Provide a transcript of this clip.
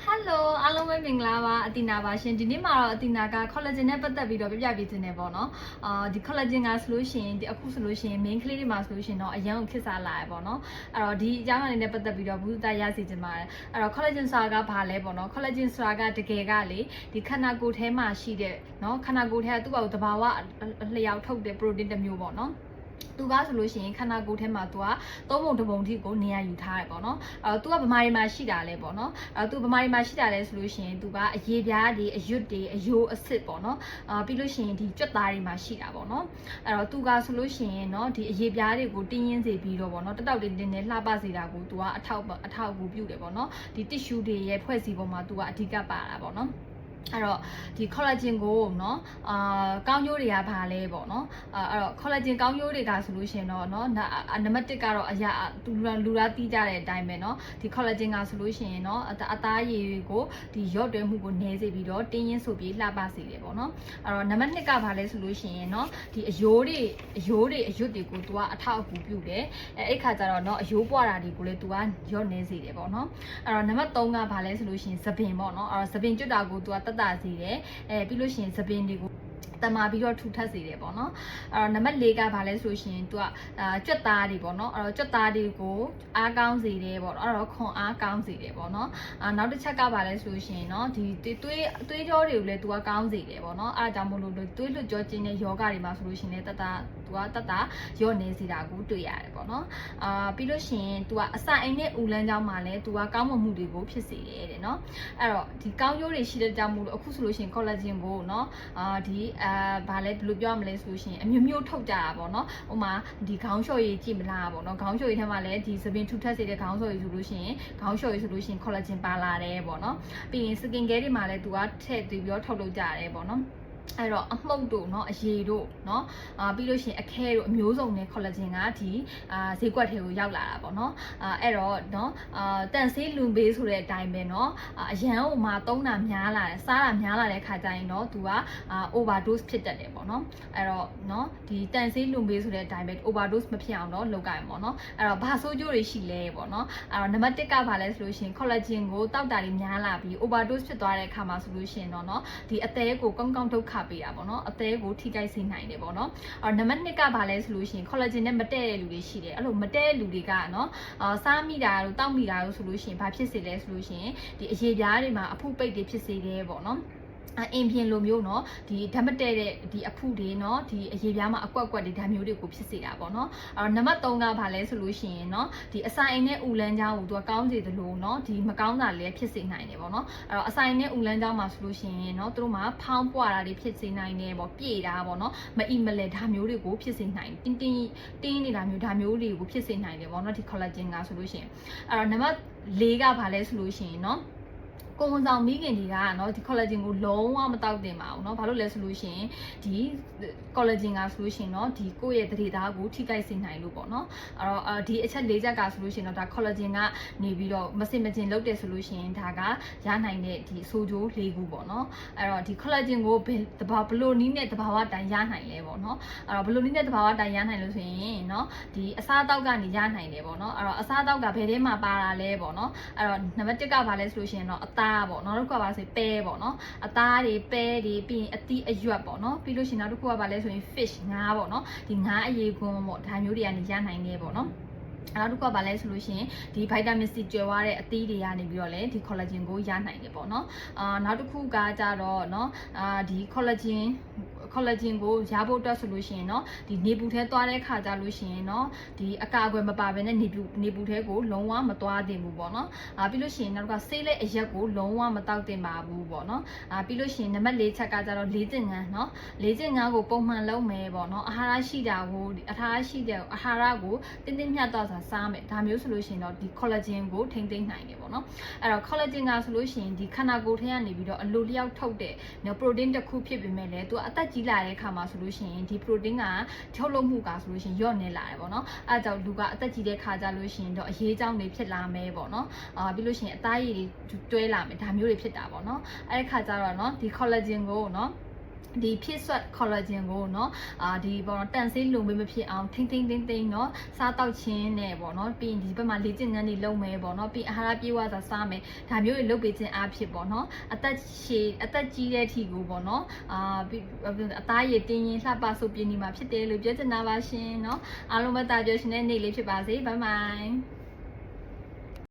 Hello အားလုံးပဲမင်္ဂလာပါအတီနာပါရှင်ဒီနေ့မှာတော့အတီနာက collagen နဲ့ပတ်သက်ပြီးတော့ပြပြပေးခြင်းနဲ့ပေါ့နော်ဒီ collagen ကဆိုလို့ရှိရင်ဒီအခုဆိုလို့ရှိရင် main ကလေးတွေမှာဆိုလို့ရှိရင်တော့အရန်ကိုခက်စားလာရပေါ့နော်အဲ့တော့ဒီအကြောင်းအရာနဲ့ပတ်သက်ပြီးတော့ဘူးသားရစီခြင်းပါတယ်အဲ့တော့ collagen ဆိုတာကဘာလဲပေါ့နော် collagen ဆိုတာကတကယ်ကလေဒီခန္ဓာကိုယ်ထဲမှာရှိတဲ့နော်ခန္ဓာကိုယ်ထဲကသူ့ဘာလို့တဘာဝလျှောက်ထုတ်တဲ့ protein တစ်မျိုးပေါ့နော်သူကဆိုလို့ရှိရင်ခန္ဓာကိုယ်ထဲမှာသူကသုံးပုံတစ်ပုံထိကိုနေရာယူထားတယ်ပေါ့နော်သူကဗမာရီမှာရှိတာလဲပေါ့နော်သူဗမာရီမှာရှိတာလဲဆိုလို့ရှိရင်သူကအရေပြားတွေအရွတ်တွေအယိုးအစစ်ပေါ့နော်ပြီးလို့ရှိရင်ဒီကြွက်သားတွေမှာရှိတာပေါ့နော်အဲ့တော့သူကဆိုလို့ရှိရင်เนาะဒီအရေပြားတွေကိုတင်းရင်းစေပြီးတော့ပေါ့နော်တောက်တင်းတင်းနဲ့လှပစေတာကိုသူကအထောက်အကူပြုတယ်ပေါ့နော်ဒီ tissue တွေရဲ့ဖွဲ့စည်းပုံမှာသူကအဓိကပါတာပေါ့နော်အဲ့တော့ဒီ collagen ကိုเนาะကောင်းကျိုးတွေကဘာလဲပေါ့နော်အဲ့တော့ collagen ကောင်းကျိုးတွေကဆိုလို့ရှိရင်တော့เนาะနံပါတ်1ကတော့အရာလူသားတီးကြတဲ့အတိုင်းပဲเนาะဒီ collagen ကဆိုလို့ရှိရင်เนาะအသားရည်ကိုဒီရော့တွဲမှုကိုနည်းစေပြီးတော့တင်းရင်းဆိုပြီးလှပစေတယ်ပေါ့နော်အဲ့တော့နံပါတ်2ကဘာလဲဆိုလို့ရှိရင်เนาะဒီအယိုးတွေအရွတ်တွေကိုသူကအထောက်အကူပြုတယ်အဲ့ခါကျတော့เนาะအယိုးပွားတာတွေကိုလည်းသူကရော့နည်းစေတယ်ပေါ့နော်အဲ့တော့နံပါတ်3ကဘာလဲဆိုလို့ရှိရင်သပင်ပေါ့နော်အဲ့တော့သပင်ကျွတ်တာကိုသူကတတ်စေတယ်ပြီးလို့ရှိရင်သပင်တွေကိုတမာပြီးတော့ထူထပ်စေတယ်ပေါ့နော်အဲ့တော့နံပါတ်4ကဘာလဲဆိုရှင်သူကကြွက်သားတွေပေါ့နော်အဲ့တော့ကြွက်သားတွေကိုအားကောင်းစေတယ်ပေါ့အဲ့တော့ခွန်အားကောင်းစေတယ်ပေါ့နော်နောက်တစ်ချက်ကဘာလဲဆိုရှင်เนาะဒီသွေးကြောတွေကိုလည်းသူကကောင်းစေတယ်ပေါ့နော်အဲ့ဒါကြောင့်မို့လို့သွေးလွတ်ကြောခြင်းတဲ့ယောဂတွေမှာဆိုလို့ရှင်လည်းတတ်တာရော့နေစေတာကိုတွေ့ရတယ်ပေါ့နော်ပြီးလို့ရှိရင် तू ကအစာအိမ်နဲ့ဦးလန်းကြောင်းမှာလည်း तू ကကောင်းမွန်မှုတွေကိုဖြစ်စေတယ်တဲ့နော်အဲ့တော့ဒီကောင်းကျိုးတွေရှိတဲ့ကြောင့်မို့လို့အခုဆိုလို့ရှိရင် collagen ကိုနော်ဒီဘာလဲဘယ်လိုပြောရမလဲဆိုလို့ရှိရင်အမျိုးမျိုးထုတ်ကြတာပေါ့နော်ဟိုမှာဒီခေါင်းလျှော်ရည်ကြည့်မလားပေါ့နော်ခေါင်းလျှော်ရည်ထဲမှာလည်းဒီသပင်ထူထပ်စေတဲ့ခေါင်းလျှော်ရည်ဆိုလို့ရှိရင်ခေါင်းလျှော်ရည်ဆိုလို့ရှိရင် collagen ပါလာတယ်ပေါ့နော်ပြီးရင် skin care တွေမှာလည်း तू ကထည့်ပြီးတော့ထုတ်လုပ်ကြရတယ်ပေါ့နော်အဲ့တော့အမှုတ်တို့เนาะအရေတို့เนาะပြီးလို့ရှိရင်အခဲတို့အမျိုးစုံနဲ့ collagen ကဒီဈေးကွက်ထဲကိုရောက်လာတာပေါ့เนาะအဲ့တော့เนาะတန်ဆေးလွန်ပေးဆိုတဲ့အတိုင်းပဲเนาะအရန်ဟိုမှာသုံးတာများလာတယ်စားတာများလာတဲ့ခါကျရင်เนาะသူကoverdose ဖြစ်တတ်တယ်ပေါ့เนาะအဲ့တော့เนาะဒီတန်ဆေးလွန်ပေးဆိုတဲ့အတိုင်းပဲ overdose မဖြစ်အောင်เนาะလုပ်ကြရမှာပေါ့เนาะအဲ့တော့ဘာဆိုးကျိုးတွေရှိလဲပေါ့เนาะအဲ့တော့နံပါတ်1ကဘာလဲဆိုလို့ရှိရင် collagen ကိုတောက်တာတွေများလာပြီး overdose ဖြစ်သွားတဲ့အခါမှာဆိုလို့ရှိရင်တော့เนาะဒီအသေးကိုကောင်းကောင်းဒုက္ခပေးတာပေါ့နော်အသေးကိုထိခိုက်စေနိုင်တယ်ပေါ့နော်အော်နံပါတ်2ကဘာလဲဆိုလို့ရှိရင် collagen နဲ့မတည့်တဲ့လူတွေရှိတယ်အဲ့လိုမတည့်တဲ့လူတွေကနော်စားမိတာတို့တောက်မိတာတို့ဆိုလို့ရှိရင်ဘာဖြစ်စေလဲဆိုလို့ရှိရင်ဒီအရေပြားတွေမှာအဖုပိတ်တွေဖြစ်စေတယ်ပေါ့နော်အင်ပြင်လိုမျိုးเนาะဒီဓာတ်မတဲတဲ့ဒီအဖုတွေเนาะဒီအရေပြားမှာအကွက်တွေဒါမျိုးတွေကိုဖြစ်စေတာပေါ့เนาะအဲ့တော့နံပါတ်3ကဘာလဲဆိုလို့ရှိရင်เนาะဒီအဆိုင်နဲ့ဥလန်းချောင်းကိုသူကကောင်းစေသလိုเนาะဒီမကောင်းတာလည်းဖြစ်စေနိုင်တယ်ပေါ့เนาะအဲ့တော့အဆိုင်နဲ့ဥလန်းချောင်းမှာဆိုလို့ရှိရင်เนาะသူတို့မှာဖောင်းပွားတာတွေဖြစ်စေနိုင်တယ်ပေါ့ပြေတာပေါ့เนาะမအီမလဲဒါမျိုးတွေကိုဖြစ်စေနိုင်တင်းနေတာမျိုးဒါမျိုးတွေကိုဖြစ်စေနိုင်တယ်ပေါ့เนาะဒီ collagen ကဆိုလို့ရှိရင်အဲ့တော့နံပါတ်4ကဘာလဲဆိုလို့ရှိရင်เนาะကိုဝန်ဆောင်မိခင်တွေကเนาะဒီ collagen ကိုလုံးဝမတောက်တင်ပါဘူးเนาะဘာလို့လဲဆိုလို့ရှိရင်ဒီ collagen ကဆိုလို့ရှိရင်เนาะဒီကိုယ့်ရဲ့သတိသားကိုထိခိုက်စေနိုင်လို့ပေါ့เนาะအဲ့တော့ဒီအချက်၄ချက်ကဆိုလို့ရှိရင်တော့ဒါ collagen ကနေပြီးတော့မစင်မကျင်လုပ်တယ်ဆိုလို့ရှိရင်ဒါကရနိုင်တဲ့ဒီအဆိုးကျိုး၄ခုပေါ့เนาะအဲ့တော့ဒီ collagen ကိုဘလို့နီးနဲ့တဘာဝတိုင်ရနိုင်လဲပေါ့เนาะအဲ့တော့ဘလို့နီးနဲ့တဘာဝတိုင်ရနိုင်လို့ဆိုရင်เนาะဒီအစားအသောက်ကနေရနိုင်တယ်ပေါ့เนาะအဲ့တော့အစားအသောက်ကဘယ်ထဲမှာပါတာလဲပေါ့เนาะအဲ့တော့နံပါတ်1ကဘာလဲဆိုလို့ရှိရင်တော့အသားပေါ့နောက်တစ်ခုကဘာလဲဆိုပဲပေါ့နော်အသားတွေပဲတွေပြီးရင်အသီးအရွက်ပေါ့နော်ပြီးလို့ရှိရင်နောက်တစ်ခုကဘာလဲဆိုရင် fish ငါးပေါ့နော်ဒီငါးအရေခွန်းပေါ့ဒါမျိုးတွေကနေရနိုင်နေပေါ့နော်နောက်တစ်ခုကဘာလဲဆိုလို့ရှိရင်ဒီ vitamin C ကျွဲသွားတဲ့အသီးတွေကနေပြီးတော့လည်းဒီ collagen ကိုရနိုင်တယ်ပေါ့နော်နောက်တစ်ခုကကြတော့เนาะဒီ collagen ကိုရဖို့အတွက်ဆိုလို့ရှိရင်เนาะဒီနေပူထဲသွားတဲ့ခါကြလို့ရှိရင်เนาะဒီအကာအကွယ်မပါဘဲနဲ့နေပူထဲကိုလုံးဝမသွားသင့်ဘူးပေါ့နော်ပြီးလို့ရှိရင်နောက်ကဆေးလက်အရက်ကိုလုံးဝမတောက်သင့်ပါဘူးပေါ့နော်ပြီးလို့ရှိရင်နံပါတ်4ချက်ကကြတော့လေးကျင်ငန်းเนาะလေးကျင်ငန်းကိုပုံမှန်လုပ်မယ်ပေါ့နော်အာဟာရရှိတာကိုအာဟာရကိုတင်းတင်းမြတ်တော့စားမယ်ဒါမျိုးဆိုလို့ရှိရင်တော့ဒီ collagen ကိုထိမ့်သိမ့်နိုင်တယ်ပေါ့နော်အဲ့တော့ collagen ကဆိုလို့ရှိရင်ဒီခန္ဓာကိုယ်ထဲကနေပြီးတော့အလိုလျောက်ထုတ်တဲ့ protein တစ်ခုဖြစ်ပေမဲ့လည်းသူကအသက်ကြီးလာတဲ့အခါမှာဆိုလို့ရှိရင်ဒီ protein ကထုတ်လုပ်မှုကဆိုလို့ရှိရင်လျော့နေလာတယ်ပေါ့နော်အဲဒါကြောင့်လူကအသက်ကြီးတဲ့ခါကြလို့ရှိရင်တော့အရေးကြောင်းတွေဖြစ်လာမယ်ပေါ့နော်ပြီးလို့ရှိရင်အသားရည်တွေတွဲလာမယ်ဒါမျိုးတွေဖြစ်တာပေါ့နော်အဲ့ဒီခါကြတော့เนาะဒီ collagen ကိုเนาะ ဒီဖြစ်ဆွတ် collagen ကိုเนาะဒီပေါ့နော်တန်ဆေးလုံပေးမဖြစ်အောင်ထိမ့်เนาะစားတောက်ခြင်းနဲ့ပေါ့နော်ပြီးရင်ဒီဘက်မှာလေ့ကျင့်ခန်းတွေလုပ်မယ်ပေါ့နော်ပြီးအာဟာရပြည့်ဝစွာစားမယ်ဒါမျိုးတွေလုပ်ပေးခြင်းအဖြစ်ပေါ့နော်အသက်ကြီးတဲ့အထိကိုပေါ့နော်အသားရည်တင်းရင်လှပဆုပ်ပြင်းနေမှာဖြစ်တယ်လို့ပြောချင်တာပါရှင်เนาะအားလုံးပဲတာပြောရှင်တဲ့နေ့လေးဖြစ်ပါစေဘိုင်ဘိုင်